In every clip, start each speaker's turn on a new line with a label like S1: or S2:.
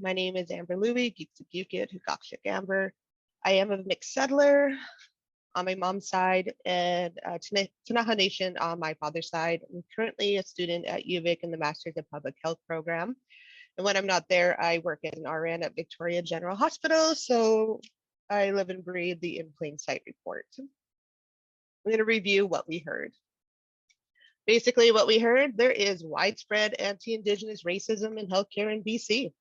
S1: My name is Amber Louie, Geeksabukit, Hukakshik Amber. I am a mixed settler on my mom's side and Tanaha Nation on my father's side. I'm currently a student at UVic in the Masters of Public Health program. And when I'm not there, I work as an RN at Victoria General Hospital. So I live and breathe the In Plain Sight report. I'm going to review what we heard. Basically, what we heard, there is widespread anti-Indigenous racism in healthcare in BC.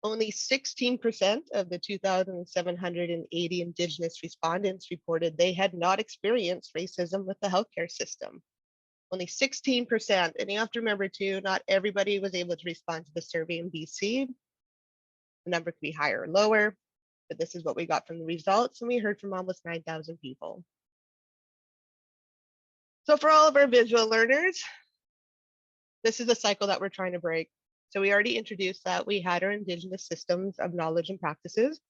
S1: Only 16% of the 2,780 Indigenous respondents reported they had not experienced racism with the healthcare system. Only 16%. And you have to remember too, not everybody was able to respond to the survey in BC. The number could be higher or lower, but this is what we got from the results. And we heard from almost 9,000 people. So for all of our visual learners, this is a cycle that we're trying to break. So we already introduced that we had our Indigenous systems of knowledge and practices.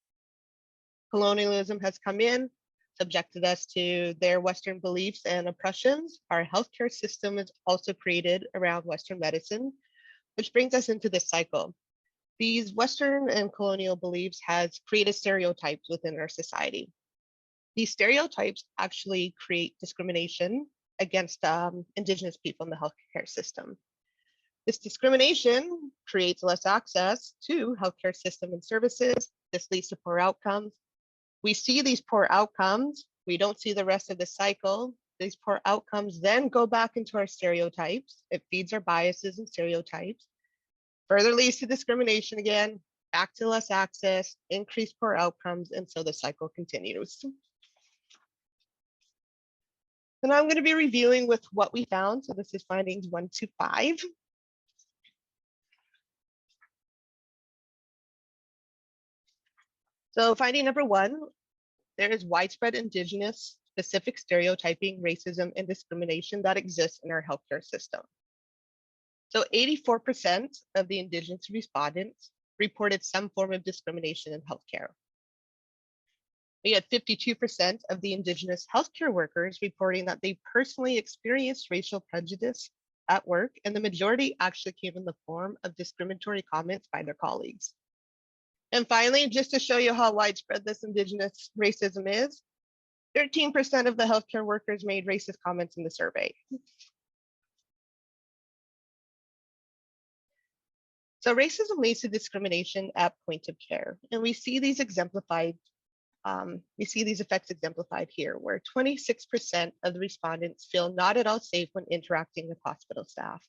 S1: Colonialism has come in, subjected us to their Western beliefs and oppressions. Our healthcare system is also created around Western medicine, which brings us into this cycle. These Western and colonial beliefs has created stereotypes within our society. These stereotypes actually create discrimination against Indigenous people in the healthcare system. This discrimination creates less access to healthcare system and services. This leads to poor outcomes. We see these poor outcomes. We don't see the rest of the cycle. These poor outcomes then go back into our stereotypes. It feeds our biases and stereotypes. Further leads to discrimination again, back to less access, increased poor outcomes, and so the cycle continues. So now I'm going to be reviewing with what we found. So this is findings 1 to 5. So finding number 1, there is widespread Indigenous specific stereotyping, racism, and discrimination that exists in our healthcare system. So 84% of the Indigenous respondents reported some form of discrimination in healthcare. We had 52% of the Indigenous healthcare workers reporting that they personally experienced racial prejudice at work, and the majority actually came in the form of discriminatory comments by their colleagues. And finally, just to show you how widespread this Indigenous racism is, 13% of the healthcare workers made racist comments in the survey. So racism leads to discrimination at point of care, and we see these exemplified. We see these effects exemplified here, where 26% of the respondents feel not at all safe when interacting with hospital staff.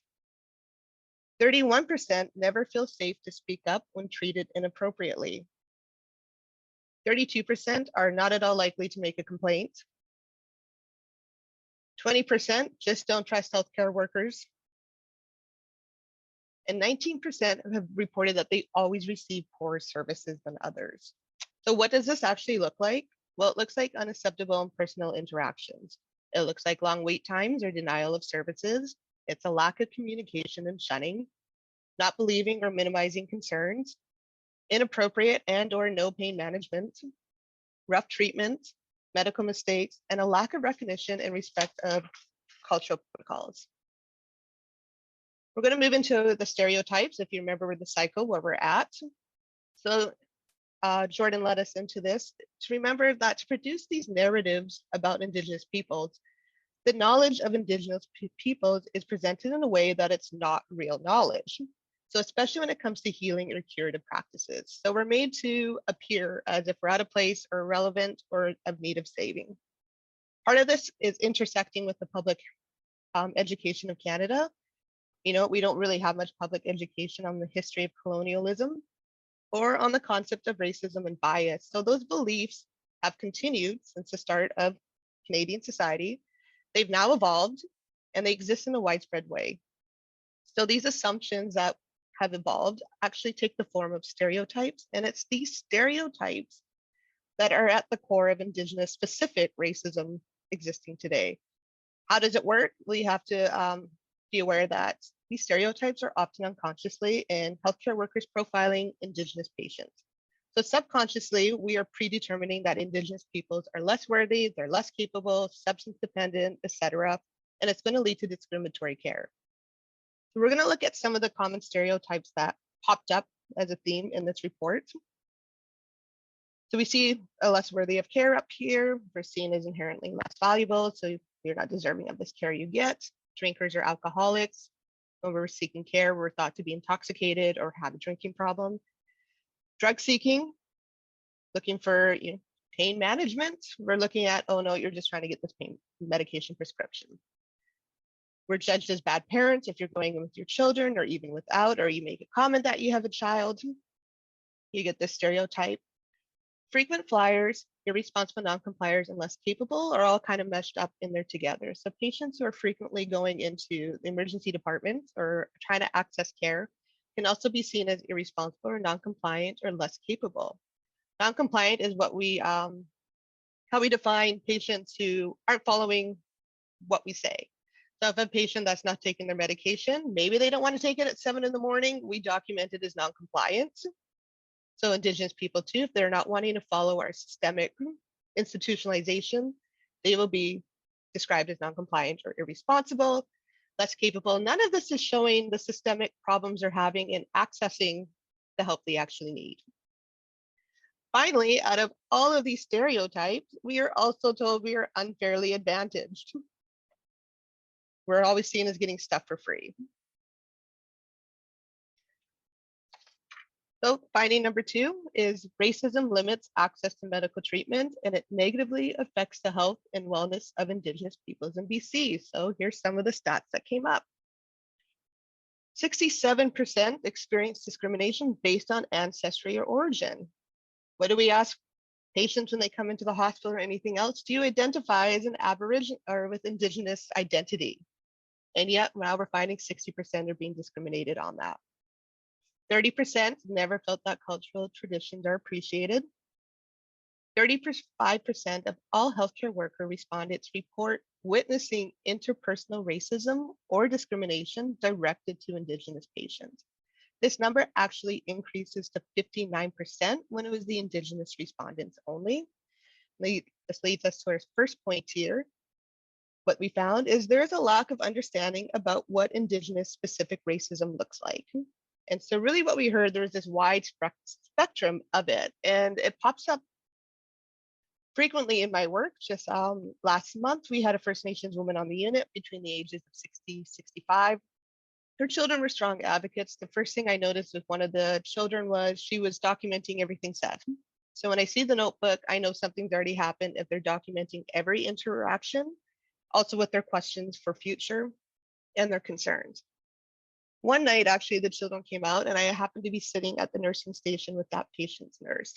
S1: 31% never feel safe to speak up when treated inappropriately. 32% are not at all likely to make a complaint. 20% just don't trust healthcare workers. And 19% have reported that they always receive poorer services than others. So what does this actually look like? Well, it looks like unacceptable and personal interactions. It looks like long wait times or denial of services. It's a lack of communication and shunning, not believing or minimizing concerns, inappropriate and or no pain management, rough treatment, medical mistakes, and a lack of recognition and respect of cultural protocols. We're going to move into the stereotypes, if you remember the cycle where we're at. So Jordan led us into this to remember that to produce these narratives about Indigenous peoples, the knowledge of Indigenous peoples is presented in a way that it's not real knowledge. So especially when it comes to healing or curative practices. So we're made to appear as if we're out of place or irrelevant or of need of saving. Part of this is intersecting with the public education of Canada. You know, we don't really have much public education on the history of colonialism or on the concept of racism and bias. So those beliefs have continued since the start of Canadian society. They've now evolved and they exist in a widespread way. So these assumptions that have evolved actually take the form of stereotypes, and it's these stereotypes that are at the core of Indigenous specific racism existing today. How does it work? We have to be aware that these stereotypes are often unconsciously in healthcare workers profiling Indigenous patients. So subconsciously, we are predetermining that Indigenous peoples are less worthy, they're less capable, substance dependent, etc., and it's going to lead to discriminatory care. So we're going to look at some of the common stereotypes that popped up as a theme in this report. So we see a less worthy of care up here. We're seen as inherently less valuable, so you're not deserving of this care you get. Drinkers or alcoholics, when we're seeking care, we're thought to be intoxicated or have a drinking problem. Drug seeking, looking for pain management, we're looking at, oh no, you're just trying to get this pain medication prescription. We're judged as bad parents if you're going in with your children or even without, or you make a comment that you have a child. You get this stereotype. Frequent flyers, irresponsible non-compliers, and less capable are all kind of meshed up in there together. So patients who are frequently going into the emergency department or trying to access care can also be seen as irresponsible or non-compliant or less capable. Non-compliant is what we how we define patients who aren't following what we say. So if a patient that's not taking their medication, maybe they don't want to take it at 7 in the morning, we document it as non-compliant. So Indigenous people too, if they're not wanting to follow our systemic institutionalization, they will be described as non-compliant or irresponsible, less capable. None of this is showing the systemic problems they're having in accessing the help they actually need. Finally, out of all of these stereotypes, we are also told we are unfairly advantaged. We're always seen as getting stuff for free. So finding number 2 is racism limits access to medical treatment and it negatively affects the health and wellness of Indigenous peoples in BC. So here's some of the stats that came up. 67% experience discrimination based on ancestry or origin. What do we ask patients when they come into the hospital or anything else? Do you identify as an Aboriginal or with Indigenous identity? And yet now we're finding 60% are being discriminated on that. 30% never felt that cultural traditions are appreciated. 35% of all healthcare worker respondents report witnessing interpersonal racism or discrimination directed to Indigenous patients. This number actually increases to 59% when it was the Indigenous respondents only. This leads us to our first point here. What we found is there is a lack of understanding about what Indigenous specific racism looks like. And so really what we heard, there was this wide spectrum of it, and it pops up frequently in my work. Just last month, we had a First Nations woman on the unit between the ages of 60, 65. Her children were strong advocates. The first thing I noticed with one of the children was she was documenting everything said. So when I see the notebook, I know something's already happened if they're documenting every interaction, also with their questions for future and their concerns. One night, actually, the children came out and I happened to be sitting at the nursing station with that patient's nurse.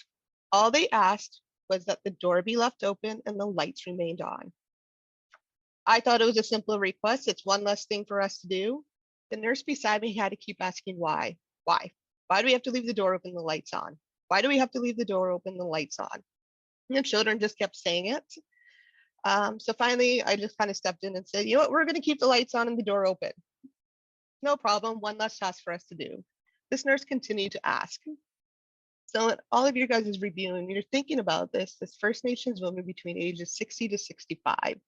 S1: All they asked was that the door be left open and the lights remained on. I thought it was a simple request. It's one less thing for us to do. The nurse beside me had to keep asking why. Why? Why do we have to leave the door open and the lights on? Why do we have to leave the door open and the lights on? And the children just kept saying it. So finally, I just kind of stepped in and said, you know what, we're going to keep the lights on and the door open. No problem, one less task for us to do. This nurse continued to ask. So all of you guys is reviewing, you're thinking about this First Nations woman between ages 60 to 65.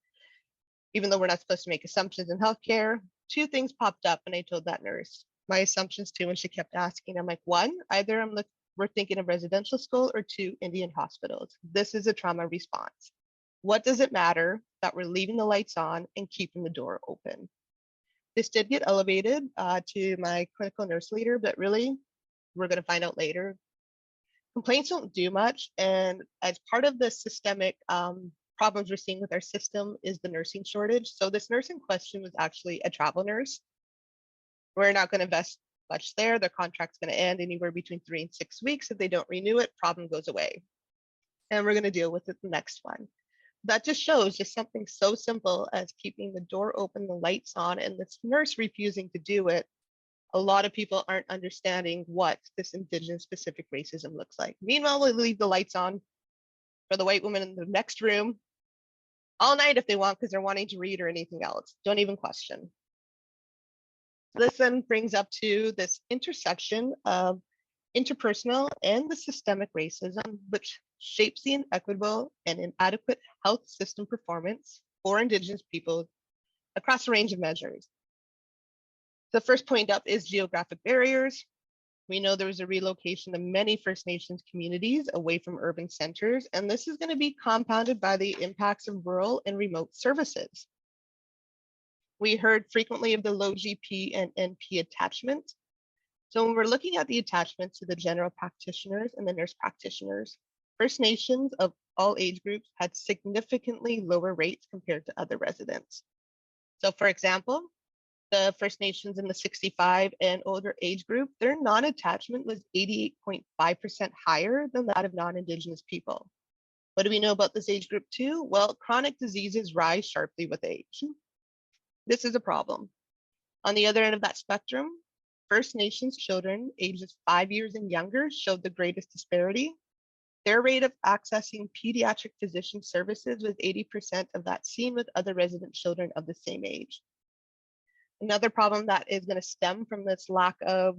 S1: Even though we're not supposed to make assumptions in healthcare, 2 things popped up and I told that nurse my assumptions too, and she kept asking. I'm like, 1, either we're thinking of residential school, or 2, Indian hospitals. This is a trauma response. What does it matter that we're leaving the lights on and keeping the door open? This did get elevated to my clinical nurse leader, but really, we're going to find out later. Complaints don't do much, and as part of the systemic problems we're seeing with our system is the nursing shortage. So this nurse in question was actually a travel nurse. We're not going to invest much there. Their contract's going to end anywhere between 3 and 6 weeks. If they don't renew it, problem goes away. And we're going to deal with it the next one. That just shows just something so simple as keeping the door open, the lights on, and this nurse refusing to do it. A lot of people aren't understanding what this Indigenous specific racism looks like. Meanwhile, we leave the lights on for the white woman in the next room all night if they want, because they're wanting to read or anything else. Don't even question. This then brings up to this intersection of interpersonal and the systemic racism, which shapes the inequitable and inadequate health system performance for Indigenous people across a range of measures. The first point up is geographic barriers. We know there was a relocation of many First Nations communities away from urban centers, and this is going to be compounded by the impacts of rural and remote services. We heard frequently of the low GP and NP attachment. So when we're looking at the attachment to the general practitioners and the nurse practitioners, First Nations of all age groups had significantly lower rates compared to other residents. So for example, the First Nations in the 65 and older age group, their non-attachment was 88.5% higher than that of non-Indigenous people. What do we know about this age group too? Well, chronic diseases rise sharply with age. This is a problem. On the other end of that spectrum, First Nations children ages 5 years and younger showed the greatest disparity. Their rate of accessing pediatric physician services was 80% of that seen with other resident children of the same age. Another problem that is going to stem from this lack of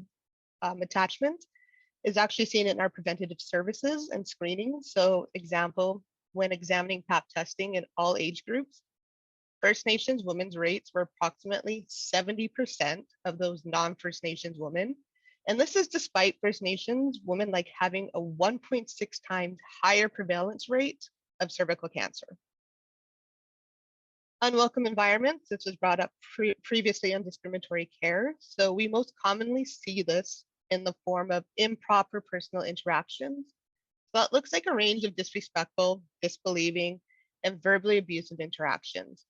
S1: attachment is actually seen in our preventative services and screening. So example, when examining PAP testing in all age groups, First Nations women's rates were approximately 70% of those non-First Nations women. And this is despite First Nations women like having a 1.6 times higher prevalence rate of cervical cancer. Unwelcome environments, this was brought up previously on discriminatory care. So we most commonly see this in the form of improper personal interactions. So it looks like a range of disrespectful, disbelieving, and verbally abusive interactions.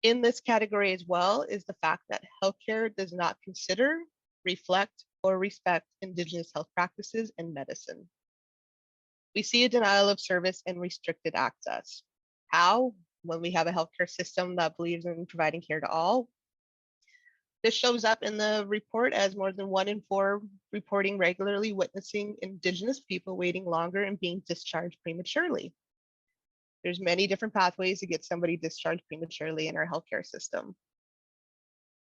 S1: In this category as well is the fact that healthcare does not consider, reflect, or respect Indigenous health practices and medicine. We see a denial of service and restricted access. How? When we have a healthcare system that believes in providing care to all. This shows up in the report as more than 1 in 4 reporting regularly witnessing Indigenous people waiting longer and being discharged prematurely. There's many different pathways to get somebody discharged prematurely in our healthcare system.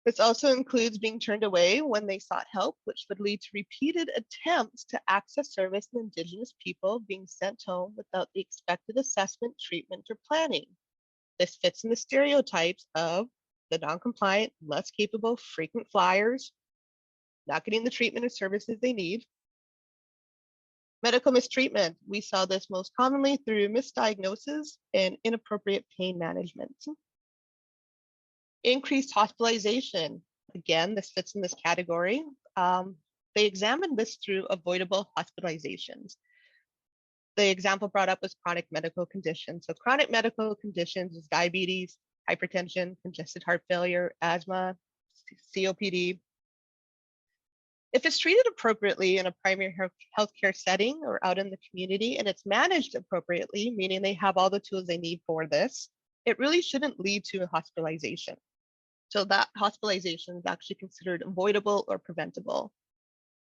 S1: This also includes being turned away when they sought help, which would lead to repeated attempts to access service in Indigenous people being sent home without the expected assessment, treatment, or planning. This fits in the stereotypes of the non-compliant, less capable, frequent flyers, not getting the treatment or services they need. Medical mistreatment, we saw this most commonly through misdiagnosis and inappropriate pain management. Increased hospitalization, again, this fits in this category. They examined this through avoidable hospitalizations. The example brought up was chronic medical conditions. So chronic medical conditions is diabetes, hypertension, congestive heart failure, asthma, COPD. If it's treated appropriately in a primary healthcare setting or out in the community and it's managed appropriately, meaning they have all the tools they need for this, it really shouldn't lead to a hospitalization. So that hospitalization is actually considered avoidable or preventable.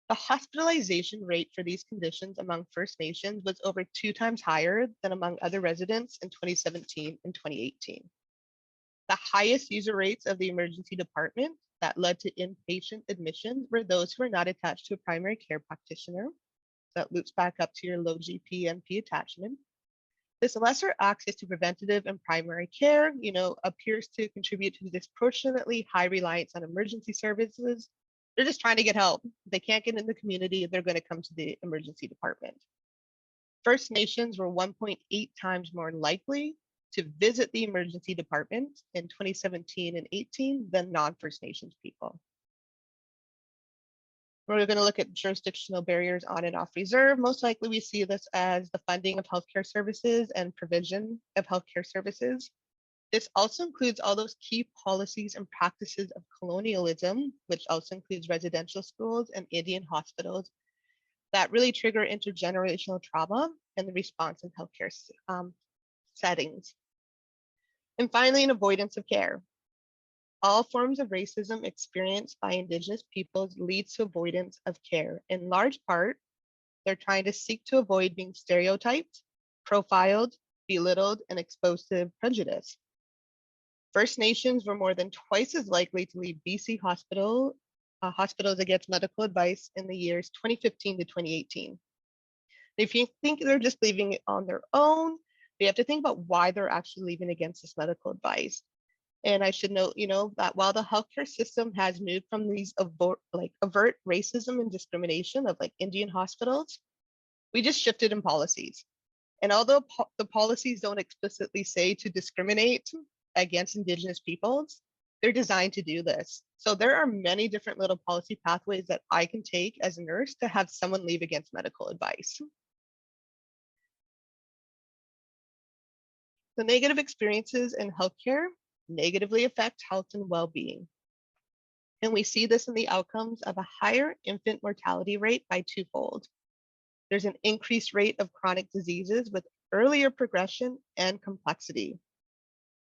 S1: The hospitalization rate for these conditions among First Nations was over 2 times higher than among other residents in 2017 and 2018. The highest user rates of the emergency department that led to inpatient admissions were those who are not attached to a primary care practitioner. That loops back up to your low GP NP attachment. This lesser access to preventative and primary care, appears to contribute to the disproportionately high reliance on emergency services. They're just trying to get help. If they can't get in the community, they're going to come to the emergency department. First Nations were 1.8 times more likely to visit the emergency department in 2017 and 18 than non-First Nations people. We're going to look at jurisdictional barriers on and off reserve. Most likely we see this as the funding of healthcare services and provision of healthcare services. This also includes all those key policies and practices of colonialism, which also includes residential schools and Indian hospitals that really trigger intergenerational trauma and the response in healthcare settings. And finally, an avoidance of care. All forms of racism experienced by Indigenous peoples leads to avoidance of care. In large part, they're trying to seek to avoid being stereotyped, profiled, belittled, and exposed to prejudice. First Nations were more than twice as likely to leave BC hospitals against medical advice in the years 2015 to 2018. If you think they're just leaving it on their own, they have to think about why they're actually leaving against this medical advice. And I should note, that while the healthcare system has moved from these overt racism and discrimination of like Indian hospitals, we just shifted in policies. And although the policies don't explicitly say to discriminate against Indigenous peoples, they're designed to do this. So there are many different little policy pathways that I can take as a nurse to have someone leave against medical advice. The negative experiences in healthcare negatively affect health and well-being. And we see this in the outcomes of a higher infant mortality rate by twofold. There's an increased rate of chronic diseases with earlier progression and complexity.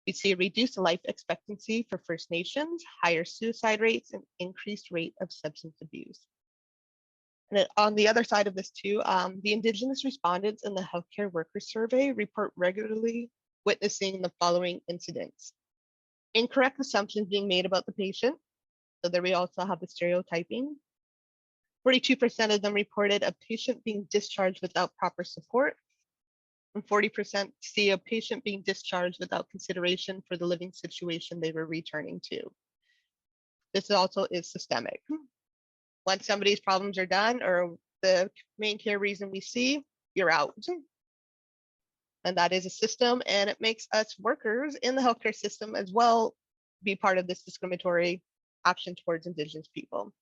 S1: We see a reduced life expectancy for First Nations, higher suicide rates, and increased rate of substance abuse. And on the other side of this too, the Indigenous respondents in the healthcare worker survey report regularly witnessing the following incidents. Incorrect assumptions being made about the patient. So there we also have the stereotyping. 42% of them reported a patient being discharged without proper support, and 40% see a patient being discharged without consideration for the living situation they were returning to. This also is systemic. Once somebody's problems are done or the main care reason we see, you're out. And that is a system, and it makes us workers in the healthcare system as well be part of this discriminatory action towards Indigenous people.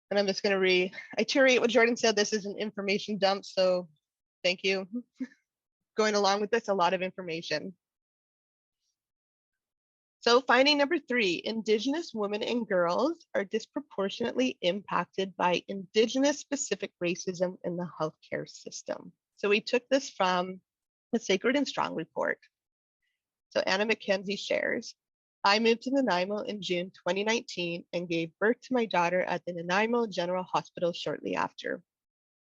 S1: And I'm just going to reiterate what Jordan said. This is an information dump, so thank you. Going along with this, a lot of information. So finding number 3, Indigenous women and girls are disproportionately impacted by Indigenous specific racism in the healthcare system. So we took this from the Sacred and Strong report. So Anna McKenzie shares, I moved to Nanaimo in June 2019 and gave birth to my daughter at the Nanaimo General Hospital shortly after.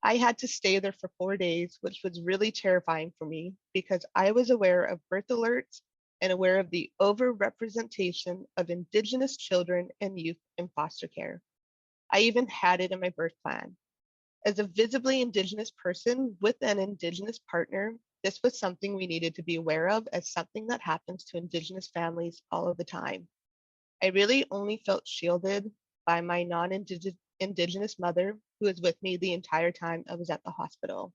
S1: I had to stay there for 4 days, which was really terrifying for me because I was aware of birth alerts and aware of the overrepresentation of Indigenous children and youth in foster care. I even had it in my birth plan. As a visibly Indigenous person with an Indigenous partner, this was something we needed to be aware of as something that happens to Indigenous families all of the time. I really only felt shielded by my non-Indigenous mother who was with me the entire time I was at the hospital.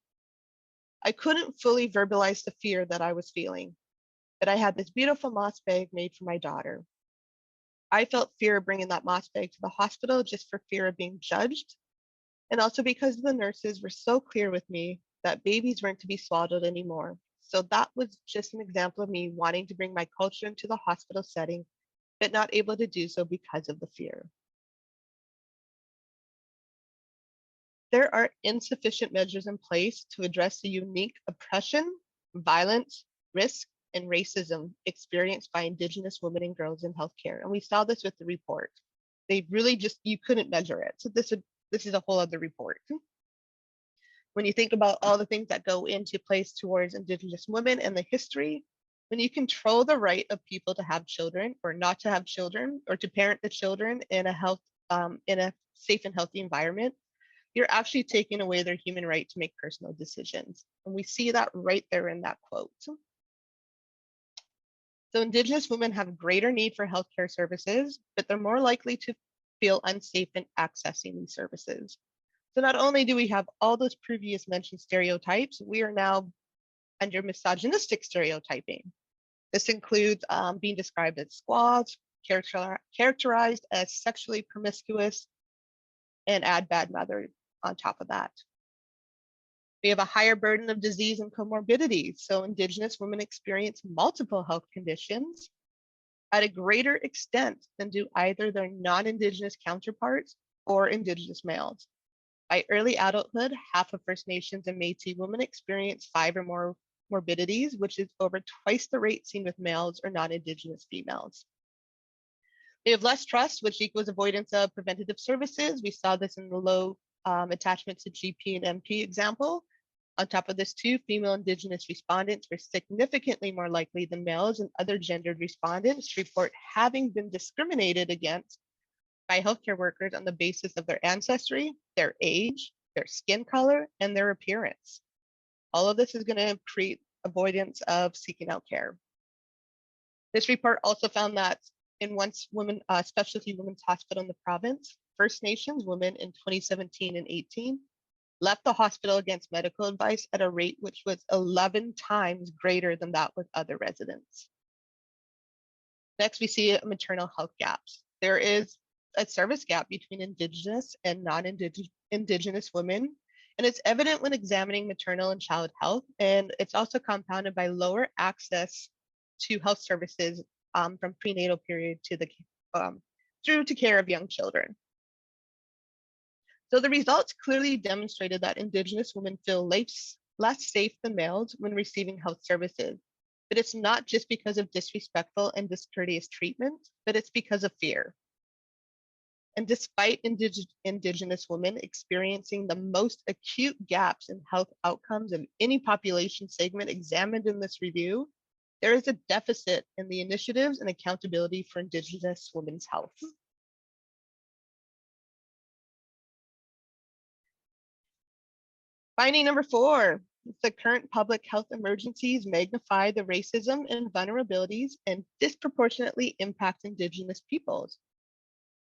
S1: I couldn't fully verbalize the fear that I was feeling, but I had this beautiful moss bag made for my daughter. I felt fear bringing that moss bag to the hospital just for fear of being judged, and also because the nurses were so clear with me that babies weren't to be swallowed anymore. So that was just an example of me wanting to bring my culture into the hospital setting, but not able to do so because of the fear. There are insufficient measures in place to address the unique oppression, violence, risk, and racism experienced by Indigenous women and girls in healthcare. And we saw this with the report. They really just, you couldn't measure it. So this is a whole other report. When you think about all the things that go into place towards Indigenous women and the history, when you control the right of people to have children or not to have children or to parent the children in a safe and healthy environment, you're actually taking away their human right to make personal decisions. And we see that right there in that quote. So Indigenous women have greater need for healthcare services, but they're more likely to feel unsafe in accessing these services. So not only do we have all those previous mentioned stereotypes, we are now under misogynistic stereotyping. This includes being described as squaws, characterized as sexually promiscuous, and add bad mother on top of that. We have a higher burden of disease and comorbidities. So Indigenous women experience multiple health conditions at a greater extent than do either their non-Indigenous counterparts or Indigenous males. By early adulthood, half of First Nations and Métis women experience 5 or more morbidities, which is over twice the rate seen with males or non-Indigenous females. We have less trust, which equals avoidance of preventative services. We saw this in the low attachment to GP and MP example. On top of this too, female Indigenous respondents were significantly more likely than males and other gendered respondents to report having been discriminated against by healthcare workers on the basis of their ancestry, their age, their skin color, and their appearance. All of this is going to create avoidance of seeking out care. This report also found that in one specialty women's hospital in the province, First Nations women in 2017 and 18 left the hospital against medical advice at a rate which was 11 times greater than that with other residents. Next, we see maternal health gaps. There is a service gap between Indigenous and non-Indigenous women, and it's evident when examining maternal and child health, and it's also compounded by lower access to health services from prenatal period to the through to care of young children. So the results clearly demonstrated that Indigenous women feel less safe than males when receiving health services. But it's not just because of disrespectful and discourteous treatment, but it's because of fear. And despite Indigenous women experiencing the most acute gaps in health outcomes of any population segment examined in this review, there is a deficit in the initiatives and accountability for Indigenous women's health. Finding number 4, the current public health emergencies magnify the racism and vulnerabilities and disproportionately impact Indigenous peoples.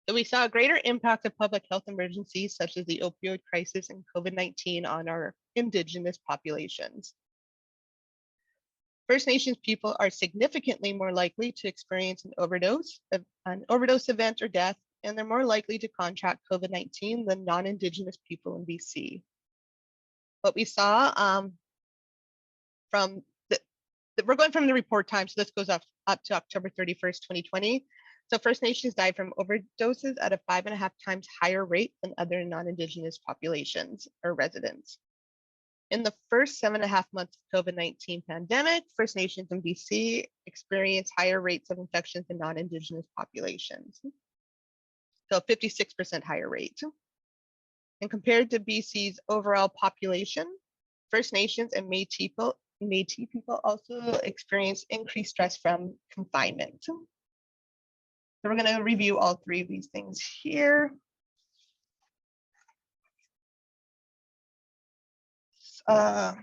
S1: So we saw a greater impact of public health emergencies such as the opioid crisis and COVID-19 on our Indigenous populations. First Nations people are significantly more likely to experience an overdose event or death, and they're more likely to contract COVID-19 than non-Indigenous people in BC. What we saw we're going from the report time, so this goes up to October 31st, 2020. So First Nations died from overdoses at a 5.5 times higher rate than other non-Indigenous populations or residents. In the first 7.5 months of COVID-19 pandemic, First Nations in BC experienced higher rates of infections than non-Indigenous populations. So 56% higher rate. And compared to BC's overall population, First Nations and Métis people also experience increased stress from confinement. So we're going to review all 3 of these things here. So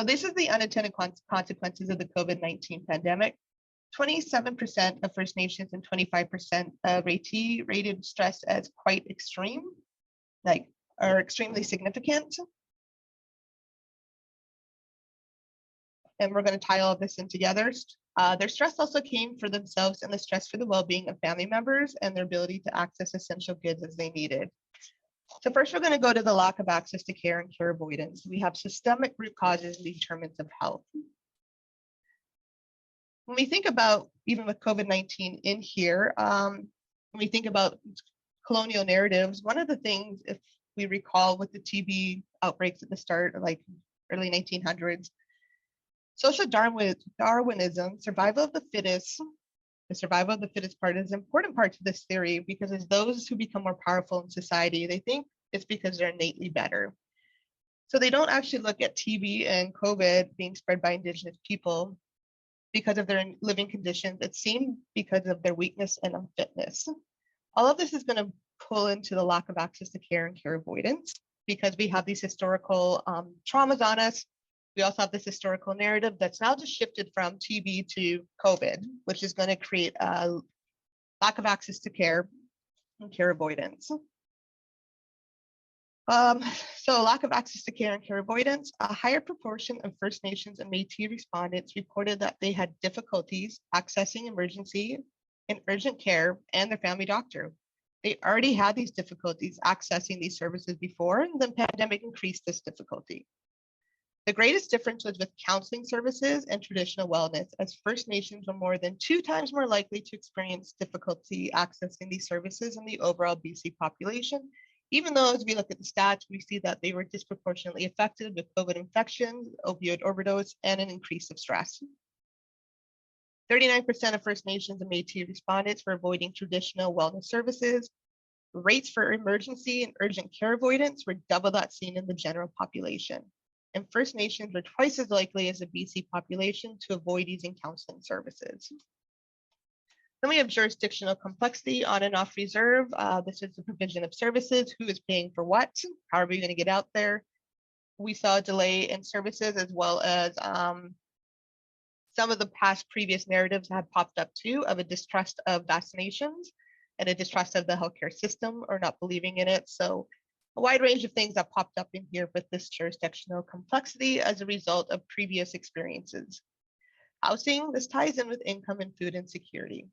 S1: this is the unintended consequences of the COVID-19 pandemic. 27% of First Nations and 25% of Métis rated stress as quite extreme, or extremely significant. And we're going to tie all of this in together. Their stress also came for themselves and the stress for the well-being of family members and their ability to access essential goods as they needed. So first, we're going to go to the lack of access to care and care avoidance. We have systemic root causes and determinants of health. When we think about, even with COVID-19 in here, when we think about colonial narratives, one of the things, if we recall with the TB outbreaks at the start of early 1900s, social Darwinism, survival of the fittest, the survival of the fittest part is an important part to this theory, because as those who become more powerful in society, they think it's because they're innately better. So they don't actually look at TB and COVID being spread by Indigenous people because of their living conditions. It seemed because of their weakness and unfitness. All of this is going to pull into the lack of access to care and care avoidance, because we have these historical traumas on us. We also have this historical narrative that's now just shifted from TB to COVID, which is going to create a lack of access to care and care avoidance. So lack of access to care and care avoidance, a higher proportion of First Nations and Métis respondents reported that they had difficulties accessing emergency and urgent care and their family doctor. They already had these difficulties accessing these services before, and the pandemic increased this difficulty. The greatest difference was with counseling services and traditional wellness, as First Nations were more than 2 times more likely to experience difficulty accessing these services than the overall BC population, even though as we look at the stats, we see that they were disproportionately affected with COVID infections, opioid overdose, and an increase of stress. 39% of First Nations and Métis respondents were avoiding traditional wellness services. Rates for emergency and urgent care avoidance were double that seen in the general population. And First Nations were twice as likely as the BC population to avoid using counseling services. Then we have jurisdictional complexity on and off reserve. This is the provision of services. Who is paying for what? How are we going to get out there? We saw a delay in services, as well as Some of the past previous narratives have popped up too of a distrust of vaccinations and a distrust of the healthcare system or not believing in it. So a wide range of things that popped up in here with this jurisdictional complexity as a result of previous experiences. Housing, this ties in with income and food insecurity.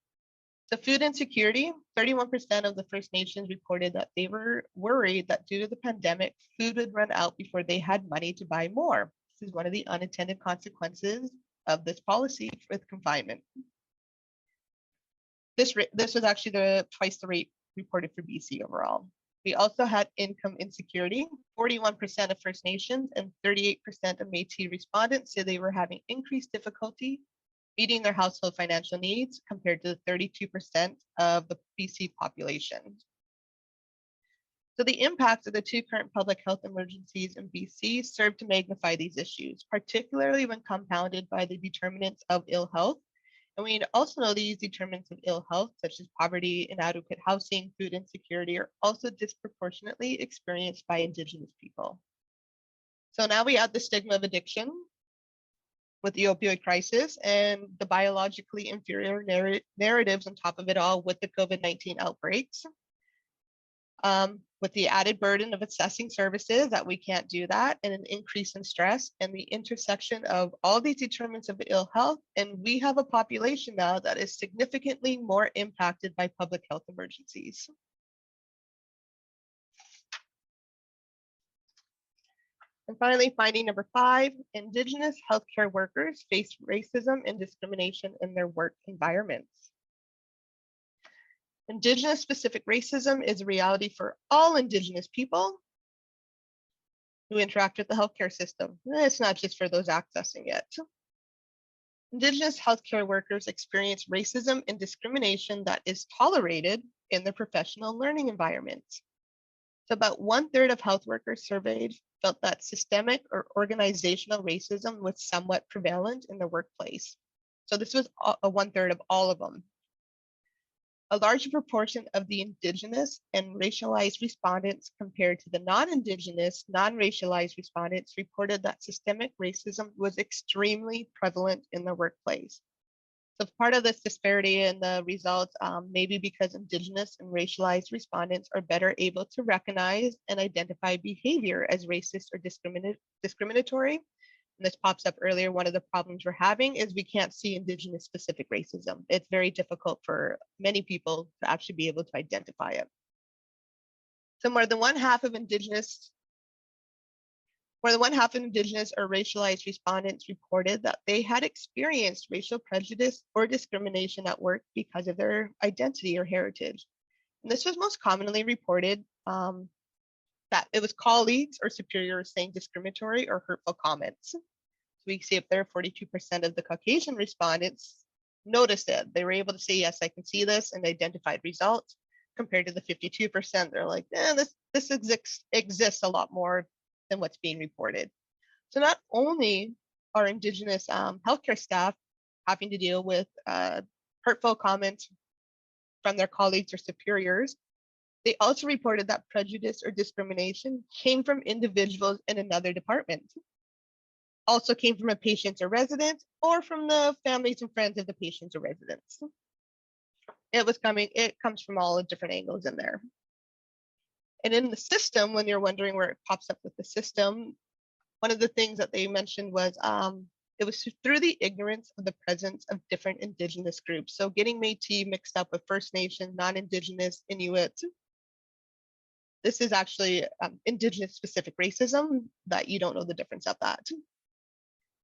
S1: So food insecurity, 31% of the First Nations reported that they were worried that due to the pandemic, food would run out before they had money to buy more. This is one of the unintended consequences of this policy with confinement. This was actually twice the rate reported for BC overall. We also had income insecurity. 41% of First Nations and 38% of Métis respondents said they were having increased difficulty meeting their household financial needs compared to the 32% of the BC population. So the impacts of the two current public health emergencies in BC serve to magnify these issues, particularly when compounded by the determinants of ill health. And we also know these determinants of ill health, such as poverty, inadequate housing, food insecurity, are also disproportionately experienced by Indigenous people. So now we add the stigma of addiction with the opioid crisis and the biologically inferior narratives on top of it all with the COVID-19 outbreaks. With the added burden of assessing services that we can't do that, and an increase in stress and the intersection of all these determinants of ill health. And we have a population now that is significantly more impacted by public health emergencies. And finally, finding number 5, Indigenous healthcare workers face racism and discrimination in their work environments. Indigenous specific racism is a reality for all Indigenous people who interact with the healthcare system. It's not just for those accessing it. Indigenous healthcare workers experience racism and discrimination that is tolerated in their professional learning environments. So about 1/3 of health workers surveyed felt that systemic or organizational racism was somewhat prevalent in the workplace. So this was a 1/3 of all of them. A larger proportion of the Indigenous and racialized respondents compared to the non-Indigenous, non-racialized respondents reported that systemic racism was extremely prevalent in the workplace. So part of this disparity in the results may be because Indigenous and racialized respondents are better able to recognize and identify behavior as racist or discriminatory. And this pops up earlier. One of the problems we're having is we can't see Indigenous specific racism. It's very difficult for many people to actually be able to identify it. So more than one half of Indigenous or racialized respondents reported that they had experienced racial prejudice or discrimination at work because of their identity or heritage. And this was most commonly reported that it was colleagues or superiors saying discriminatory or hurtful comments. So we see up there 42% of the Caucasian respondents noticed it. They were able to say, yes, I can see this, and identified results, compared to the 52%. They're like, this exists a lot more than what's being reported. So not only are Indigenous healthcare staff having to deal with hurtful comments from their colleagues or superiors, they also reported that prejudice or discrimination came from individuals in another department, also came from a patient or resident, or from the families and friends of the patients or residents. It comes from all the different angles in there. And in the system, when you're wondering where it pops up with the system, one of the things that they mentioned was it was through the ignorance of the presence of different Indigenous groups. So getting Métis mixed up with First Nation, non-Indigenous, Inuit. This is actually Indigenous specific racism that you don't know the difference of that.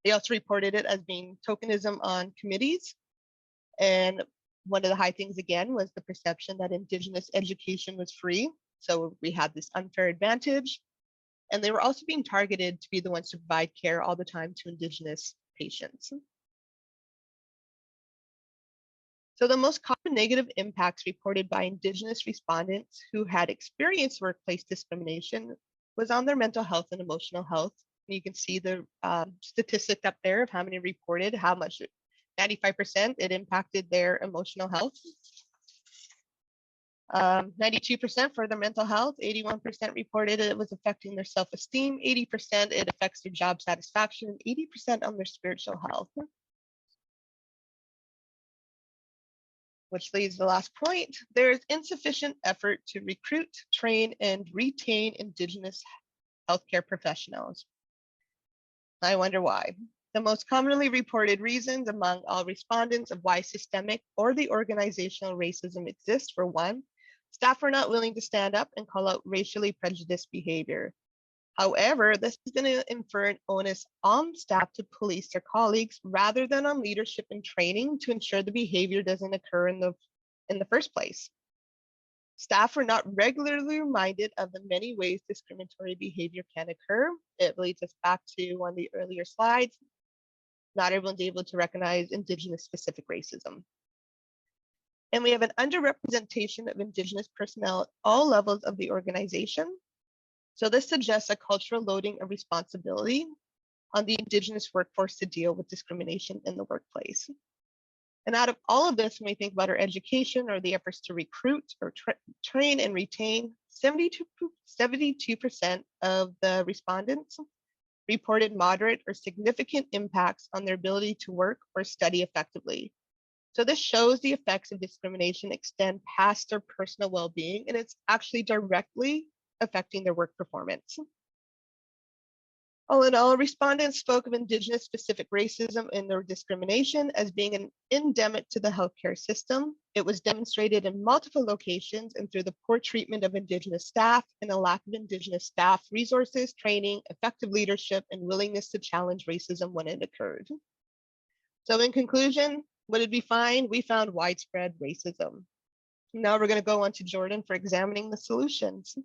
S1: They also reported it as being tokenism on committees. And one of the high things again was the perception that Indigenous education was free. So we had this unfair advantage. And they were also being targeted to be the ones to provide care all the time to Indigenous patients. So the most common negative impacts reported by Indigenous respondents who had experienced workplace discrimination was on their mental health and emotional health. And you can see the statistic up there of how many reported, how much, 95% it impacted their emotional health. 92% for their mental health, 81% reported it was affecting their self-esteem, 80% it affects their job satisfaction, 80% on their spiritual health. which leads to the last point. There is insufficient effort to recruit, train, and retain Indigenous healthcare professionals. I wonder why. The most commonly reported reasons among all respondents of why systemic or the organizational racism exists: for one, staff are not willing to stand up and call out racially prejudiced behavior. However, this is going to infer an onus on staff to police their colleagues rather than on leadership and training to ensure the behavior doesn't occur in the first place. Staff are not regularly reminded of the many ways discriminatory behavior can occur. It leads us back to one of the earlier slides. Not everyone's able to recognize Indigenous specific racism. And we have an underrepresentation of Indigenous personnel at all levels of the organization. So this suggests a cultural loading of responsibility on the Indigenous workforce to deal with discrimination in the workplace. And out of all of this, when we think about our education or the efforts to recruit or train and retain, 72% of the respondents reported moderate or significant impacts on their ability to work or study effectively. So this shows the effects of discrimination extend past their personal well-being, and it's actually directly affecting their work performance. All in all, respondents spoke of Indigenous specific racism and their discrimination as being an endemic to the healthcare system. It was demonstrated in multiple locations and through the poor treatment of Indigenous staff and a lack of Indigenous staff resources, training, effective leadership, and willingness to challenge racism when it occurred. So in conclusion, what did we find? We found widespread racism. Now we're going to go on to Jordan for examining the solutions.